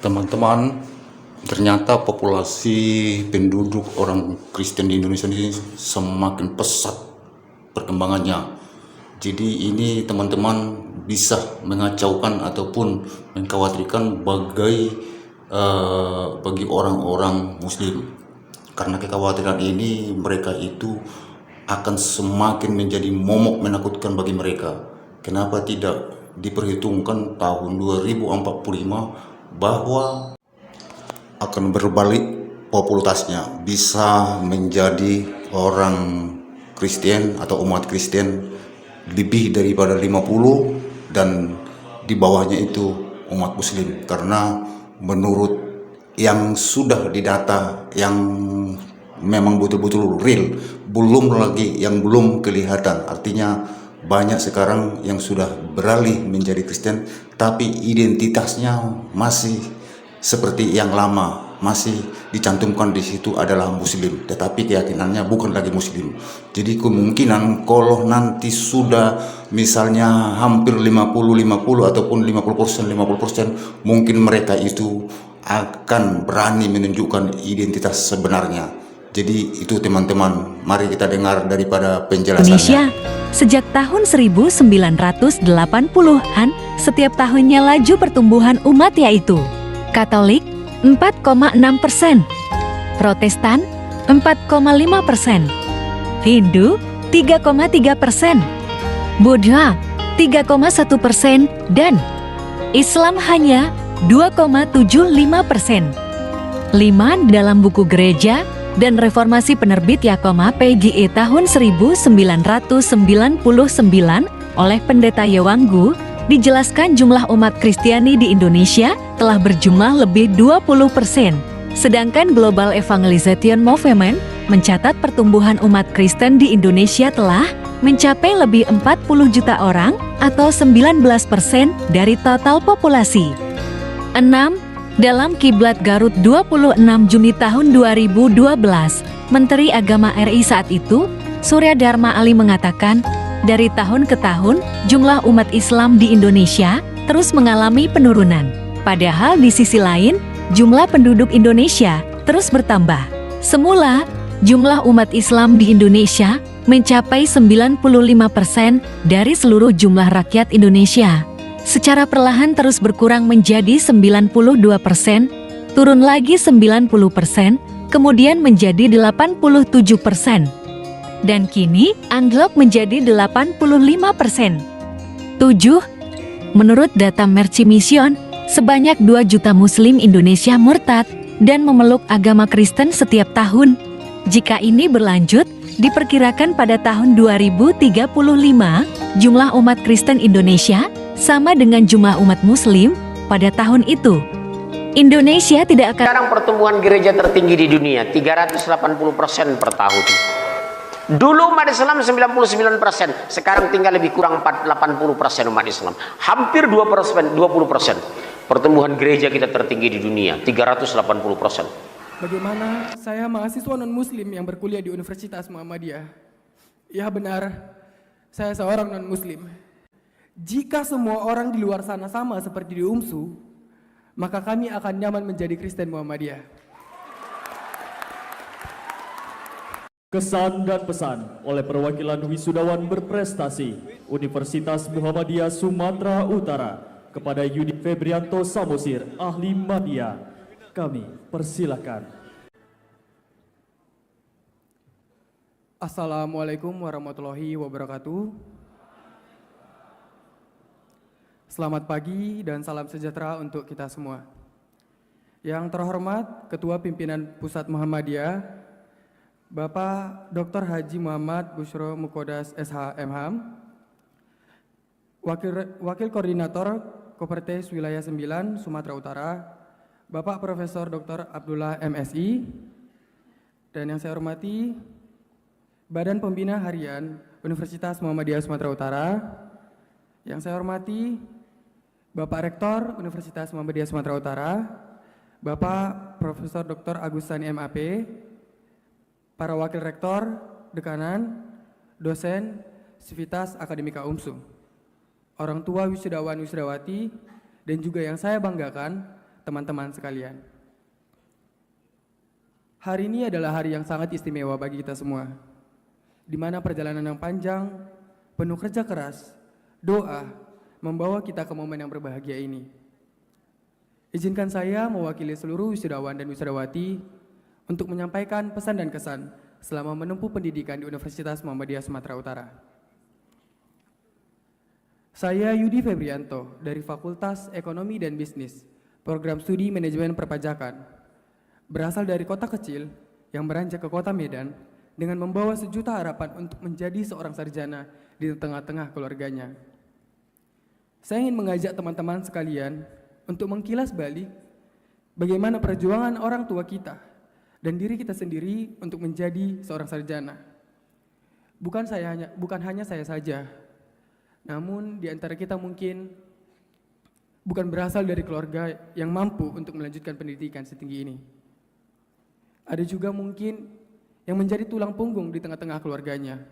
Teman-teman, ternyata populasi penduduk orang Kristen di Indonesia ini semakin pesat perkembangannya. Jadi ini teman-teman bisa mengacaukan ataupun mengkhawatirkan bagi orang-orang Muslim. Karena kekhawatiran ini mereka itu akan semakin menjadi momok menakutkan bagi mereka. Kenapa tidak diperhitungkan tahun 2045 bahwa akan berbalik populasinya, bisa menjadi orang Kristen atau umat Kristen lebih daripada 50 dan di bawahnya itu umat Muslim, karena menurut yang sudah didata yang memang betul-betul real, belum lagi yang belum kelihatan. Artinya banyak sekarang yang sudah beralih menjadi Kristen tapi identitasnya masih seperti yang lama, masih dicantumkan di situ adalah Muslim, tetapi keyakinannya bukan lagi Muslim. Jadi kemungkinan kalau nanti sudah misalnya hampir 50-50 ataupun 50%, mungkin mereka itu akan berani menunjukkan identitas sebenarnya. Jadi itu teman-teman, mari kita dengar daripada penjelasannya. Indonesia, sejak tahun 1980-an, setiap tahunnya laju pertumbuhan umat yaitu Katolik 4,6%, Protestan 4,5%, Hindu 3,3%, Buddha 3,1%, dan Islam hanya 2,75%. 5 dalam buku gereja dan reformasi penerbit Yakoma PGE tahun 1999 oleh Pendeta Yewanggu, dijelaskan jumlah umat Kristiani di Indonesia telah berjumlah lebih 20%. Sedangkan Global Evangelization Movement mencatat pertumbuhan umat Kristen di Indonesia telah mencapai lebih 40 juta orang atau 19% dari total populasi. 6. Dalam Kiblat Garut 26 Juni tahun 2012, Menteri Agama RI saat itu, Surya Dharma Ali mengatakan, dari tahun ke tahun, jumlah umat Islam di Indonesia terus mengalami penurunan. Padahal di sisi lain, jumlah penduduk Indonesia terus bertambah. Semula, jumlah umat Islam di Indonesia mencapai 95% dari seluruh jumlah rakyat Indonesia. Secara perlahan terus berkurang menjadi 92%, turun lagi 90%, kemudian menjadi 87%. Dan kini anjlok menjadi 85%. 7. Menurut data Mercy Mission, sebanyak 2 juta Muslim Indonesia murtad dan memeluk agama Kristen setiap tahun. Jika ini berlanjut, diperkirakan pada tahun 2035, jumlah umat Kristen Indonesia sama dengan jumlah umat Muslim pada tahun itu. Indonesia tidak akan... Sekarang pertumbuhan gereja tertinggi di dunia, 380% per tahun. Dulu umat Islam 99%, sekarang tinggal lebih kurang 80% umat Islam. Hampir 20%. Pertumbuhan gereja kita tertinggi di dunia, 380%. Bagaimana saya mahasiswa non-muslim yang berkuliah di Universitas Muhammadiyah? Ya benar, saya seorang non-muslim. Jika semua orang di luar sana sama seperti di UMSU, maka kami akan nyaman menjadi Kristen Muhammadiyah. Kesan dan pesan oleh perwakilan wisudawan berprestasi Universitas Muhammadiyah Sumatera Utara kepada Yudi Febrianto Samosir, ahli media. Kami persilakan. Assalamualaikum warahmatullahi wabarakatuh. Selamat pagi dan salam sejahtera untuk kita semua. Yang terhormat Ketua Pimpinan Pusat Muhammadiyah, Bapak Dr. Haji Muhammad Bushro Mukodas SH.M.Ham, Wakil Koordinator Kopertes Wilayah 9 Sumatera Utara, Bapak Profesor Dr. Abdullah MSI, dan yang saya hormati Badan Pembina Harian Universitas Muhammadiyah Sumatera Utara, yang saya hormati Bapak Rektor Universitas Muhammadiyah Sumatera Utara, Bapak Profesor Dr. Agus Sani MAP, para Wakil Rektor, Dekanan, Dosen, Sivitas Akademika UMSU, orang tua wisudawan wisudawati, dan juga yang saya banggakan, teman-teman sekalian. Hari ini adalah hari yang sangat istimewa bagi kita semua, di mana perjalanan yang panjang, penuh kerja keras, doa, membawa kita ke momen yang berbahagia ini. Izinkan saya mewakili seluruh wisudawan dan wisudawati untuk menyampaikan pesan dan kesan selama menempuh pendidikan di Universitas Muhammadiyah Sumatera Utara. Saya Yudi Febrianto dari Fakultas Ekonomi dan Bisnis, Program Studi Manajemen Perpajakan, berasal dari kota kecil yang beranjak ke kota Medan dengan membawa sejuta harapan untuk menjadi seorang sarjana di tengah-tengah keluarganya. Saya ingin mengajak teman-teman sekalian untuk mengkilas balik bagaimana perjuangan orang tua kita dan diri kita sendiri untuk menjadi seorang sarjana. Bukan hanya saya saja, namun di antara kita mungkin bukan berasal dari keluarga yang mampu untuk melanjutkan pendidikan setinggi ini. Ada juga mungkin yang menjadi tulang punggung di tengah-tengah keluarganya.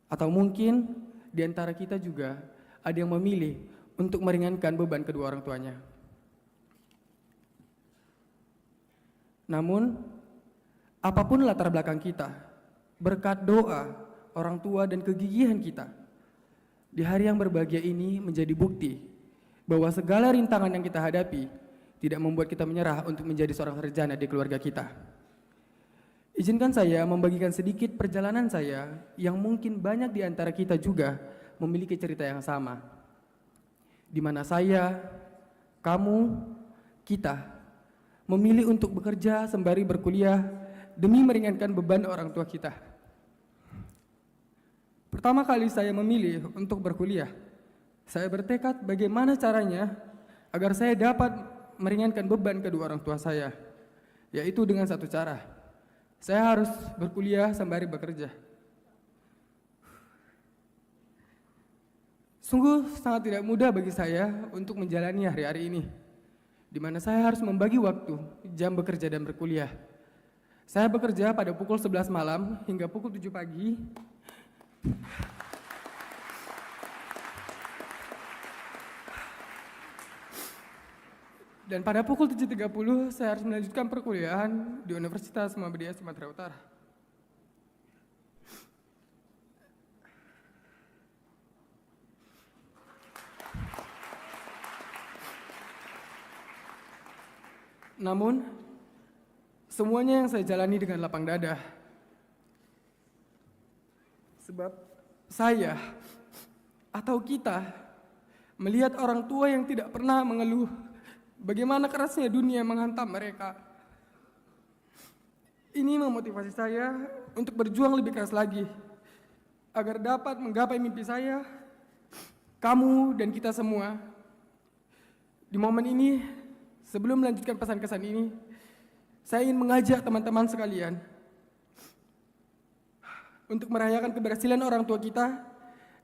Atau mungkin di antara kita juga ada yang memilih untuk meringankan beban kedua orang tuanya. Namun, apapun latar belakang kita, berkat doa, orang tua, dan kegigihan kita, di hari yang berbahagia ini menjadi bukti bahwa segala rintangan yang kita hadapi tidak membuat kita menyerah untuk menjadi seorang sarjana di keluarga kita. Izinkan saya membagikan sedikit perjalanan saya yang mungkin banyak di antara kita juga memiliki cerita yang sama, di mana saya, kamu, kita memilih untuk bekerja sembari berkuliah demi meringankan beban orang tua kita. Pertama kali saya memilih untuk berkuliah, saya bertekad bagaimana caranya agar saya dapat meringankan beban kedua orang tua saya, yaitu dengan satu cara. Saya harus berkuliah sembari bekerja. Sungguh sangat tidak mudah bagi saya untuk menjalani hari-hari ini, di mana saya harus membagi waktu jam bekerja dan berkuliah. Saya bekerja pada pukul 11 malam hingga pukul 7 pagi. Dan pada pukul 7.30 saya harus melanjutkan perkuliahan di Universitas Muhammadiyah Sumatera Utara. Namun, semuanya yang saya jalani dengan lapang dada. Sebab saya atau kita melihat orang tua yang tidak pernah mengeluh bagaimana kerasnya dunia menghantam mereka. Ini memotivasi saya untuk berjuang lebih keras lagi agar dapat menggapai mimpi saya, kamu dan kita semua. Di momen ini, sebelum melanjutkan pesan kesan ini, saya ingin mengajak teman-teman sekalian untuk merayakan keberhasilan orang tua kita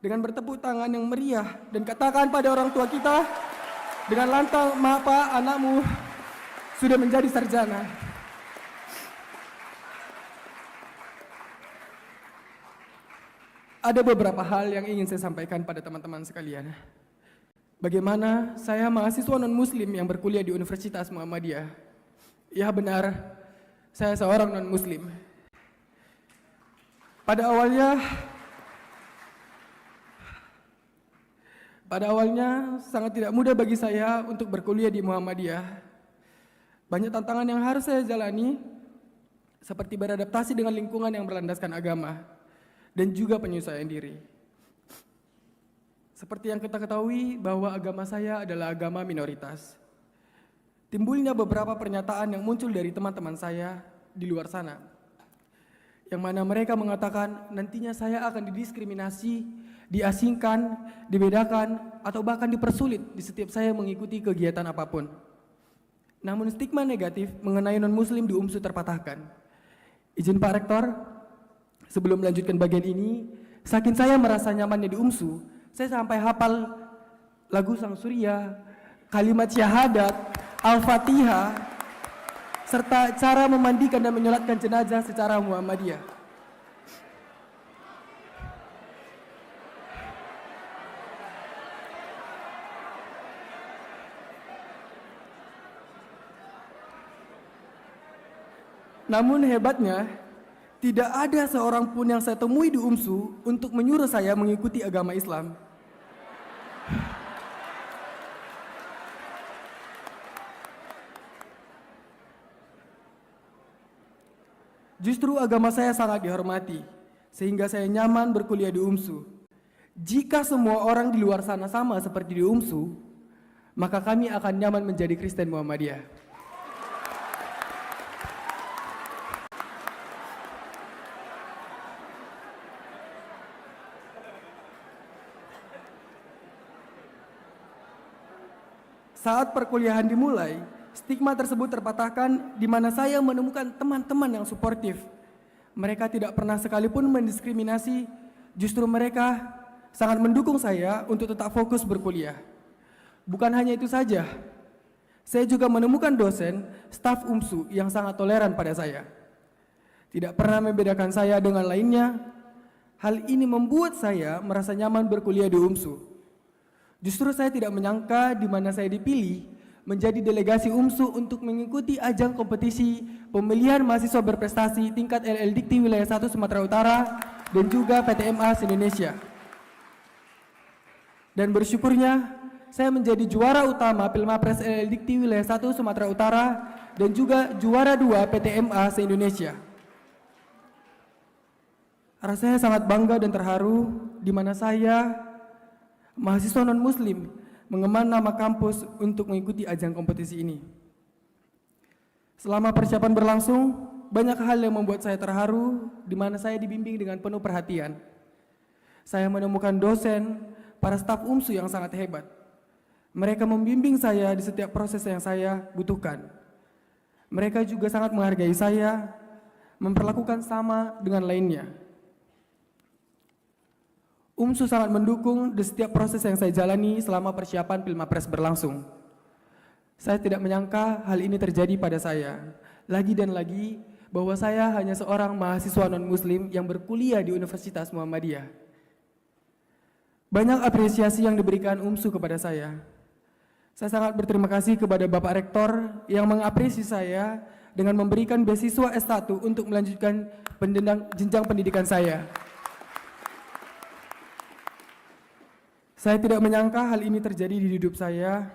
dengan bertepuk tangan yang meriah dan katakan pada orang tua kita dengan lantang, "Maaf Pak, anakmu sudah menjadi sarjana." Ada beberapa hal yang ingin saya sampaikan pada teman-teman sekalian. Bagaimana saya mahasiswa non-muslim yang berkuliah di Universitas Muhammadiyah. Ya benar, saya seorang non-muslim. Pada awalnya sangat tidak mudah bagi saya untuk berkuliah di Muhammadiyah. Banyak tantangan yang harus saya jalani, seperti beradaptasi dengan lingkungan yang berlandaskan agama, dan juga penyesuaian diri. Seperti yang kita ketahui bahwa agama saya adalah agama minoritas. Timbulnya beberapa pernyataan yang muncul dari teman-teman saya di luar sana, yang mana mereka mengatakan nantinya saya akan didiskriminasi, diasingkan, dibedakan, atau bahkan dipersulit di setiap saya mengikuti kegiatan apapun. Namun stigma negatif mengenai non-muslim di UMSU terpatahkan. Izin Pak Rektor, sebelum melanjutkan bagian ini, saking saya merasa nyamannya di UMSU, saya sampai hafal lagu Sang Surya, kalimat syahadat, Al-Fatihah, serta cara memandikan dan menyolatkan jenazah secara Muhammadiyah. Namun hebatnya, tidak ada seorang pun yang saya temui di UMSU untuk menyuruh saya mengikuti agama Islam. Justru agama saya sangat dihormati, sehingga saya nyaman berkuliah di UMSU. Jika semua orang di luar sana sama seperti di UMSU, maka kami akan nyaman menjadi Kristen Muhammadiyah. Saat perkuliahan dimulai, stigma tersebut terpatahkan di mana saya menemukan teman-teman yang suportif. Mereka tidak pernah sekalipun mendiskriminasi, justru mereka sangat mendukung saya untuk tetap fokus berkuliah. Bukan hanya itu saja, saya juga menemukan dosen, staf UMSU yang sangat toleran pada saya. Tidak pernah membedakan saya dengan lainnya. Hal ini membuat saya merasa nyaman berkuliah di UMSU. Justru saya tidak menyangka di mana saya dipilih menjadi delegasi UMSU untuk mengikuti ajang kompetisi pemilihan mahasiswa berprestasi tingkat LL Dikti Wilayah 1 Sumatera Utara dan juga PTMA se-Indonesia. Dan bersyukurnya saya menjadi juara utama Pilmapres LL Dikti Wilayah 1 Sumatera Utara dan juga juara 2 PTMA se-Indonesia. Rasanya sangat bangga dan terharu di mana saya, mahasiswa non-muslim, mengemban nama kampus untuk mengikuti ajang kompetisi ini. Selama persiapan berlangsung, banyak hal yang membuat saya terharu, di mana saya dibimbing dengan penuh perhatian. Saya menemukan dosen, para staf UMSU yang sangat hebat. Mereka membimbing saya di setiap proses yang saya butuhkan. Mereka juga sangat menghargai saya, memperlakukan sama dengan lainnya. UMSU sangat mendukung di setiap proses yang saya jalani selama persiapan Pilmapres berlangsung. Saya tidak menyangka hal ini terjadi pada saya. Lagi dan lagi, bahwa saya hanya seorang mahasiswa non-muslim yang berkuliah di Universitas Muhammadiyah. Banyak apresiasi yang diberikan UMSU kepada saya. Saya sangat berterima kasih kepada Bapak Rektor yang mengapresiasi saya dengan memberikan beasiswa S1 untuk melanjutkan jenjang pendidikan saya. Saya tidak menyangka hal ini terjadi di hidup saya.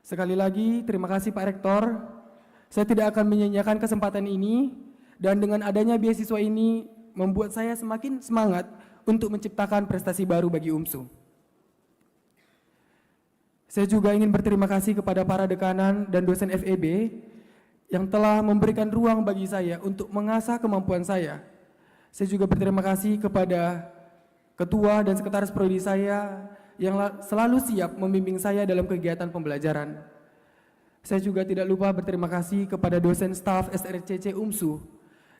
Sekali lagi, terima kasih Pak Rektor. Saya tidak akan menyia-nyiakan kesempatan ini, dan dengan adanya beasiswa ini membuat saya semakin semangat untuk menciptakan prestasi baru bagi UMSU. Saya juga ingin berterima kasih kepada para dekanan dan dosen FEB yang telah memberikan ruang bagi saya untuk mengasah kemampuan saya. Saya juga berterima kasih kepada Ketua dan Sekretaris Prodi saya yang selalu siap membimbing saya dalam kegiatan pembelajaran. Saya juga tidak lupa berterima kasih kepada dosen staf SRCC UMSU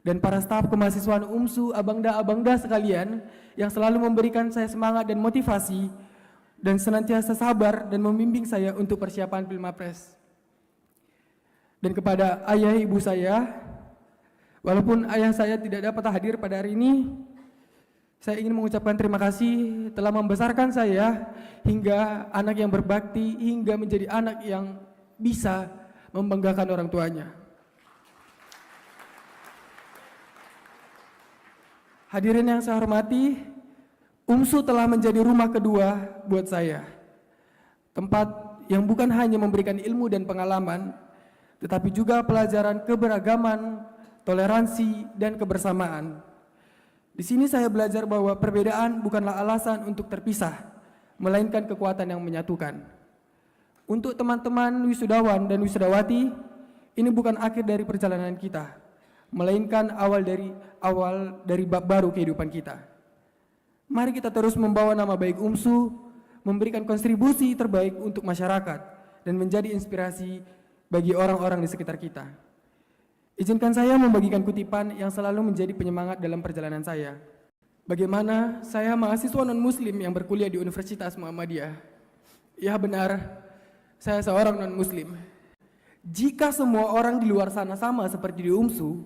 dan para staf kemahasiswaan UMSU, abangda-abangda sekalian yang selalu memberikan saya semangat dan motivasi dan senantiasa sabar dan membimbing saya untuk persiapan Pilmapres. Dan kepada ayah ibu saya, walaupun ayah saya tidak dapat hadir pada hari ini, saya ingin mengucapkan terima kasih telah membesarkan saya hingga anak yang berbakti, hingga menjadi anak yang bisa membanggakan orang tuanya. Hadirin yang saya hormati, UMSU telah menjadi rumah kedua buat saya. Tempat yang bukan hanya memberikan ilmu dan pengalaman, tetapi juga pelajaran keberagaman, toleransi, dan kebersamaan. Di sini saya belajar bahwa perbedaan bukanlah alasan untuk terpisah, melainkan kekuatan yang menyatukan. Untuk teman-teman wisudawan dan wisudawati, ini bukan akhir dari perjalanan kita, melainkan awal dari bab baru kehidupan kita. Mari kita terus membawa nama baik UMSU, memberikan kontribusi terbaik untuk masyarakat, dan menjadi inspirasi bagi orang-orang di sekitar kita. Izinkan saya membagikan kutipan yang selalu menjadi penyemangat dalam perjalanan saya. Bagaimana saya mahasiswa non-muslim yang berkuliah di Universitas Muhammadiyah. Ya benar, saya seorang non-muslim. Jika semua orang di luar sana sama seperti di UMSU,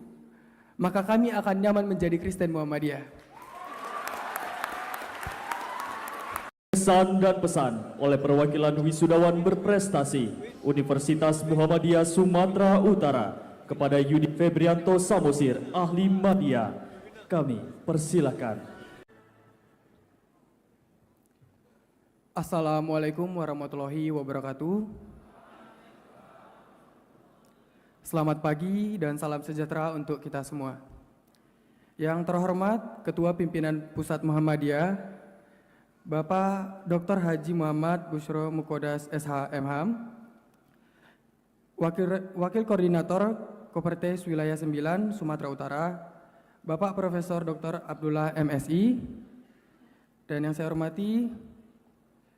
maka kami akan nyaman menjadi Kristen Muhammadiyah. Pesan dan pesan oleh perwakilan wisudawan berprestasi Universitas Muhammadiyah Sumatera Utara kepada Yudi Febrianto Samosir, ahli media. Kami persilakan. Assalamualaikum warahmatullahi wabarakatuh. Selamat pagi dan salam sejahtera untuk kita semua. Yang terhormat Ketua Pimpinan Pusat Muhammadiyah, Bapak Dr. Haji Muhammad Bushro Mukodas SH.M.Ham, Wakil Koordinator Kopertes Wilayah 9 Sumatera Utara, Bapak Profesor Dr. Abdullah MSI, dan yang saya hormati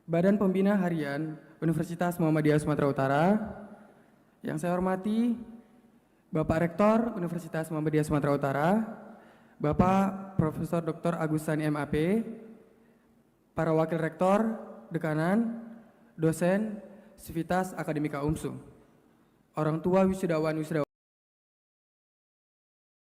Badan Pembina Harian Universitas Muhammadiyah Sumatera Utara, yang saya hormati Bapak Rektor Universitas Muhammadiyah Sumatera Utara, Bapak Profesor Dr. Agus Sani MAP, para Wakil Rektor, Dekanan, dosen, Sivitas Akademika UMSU, orang tua wisudawan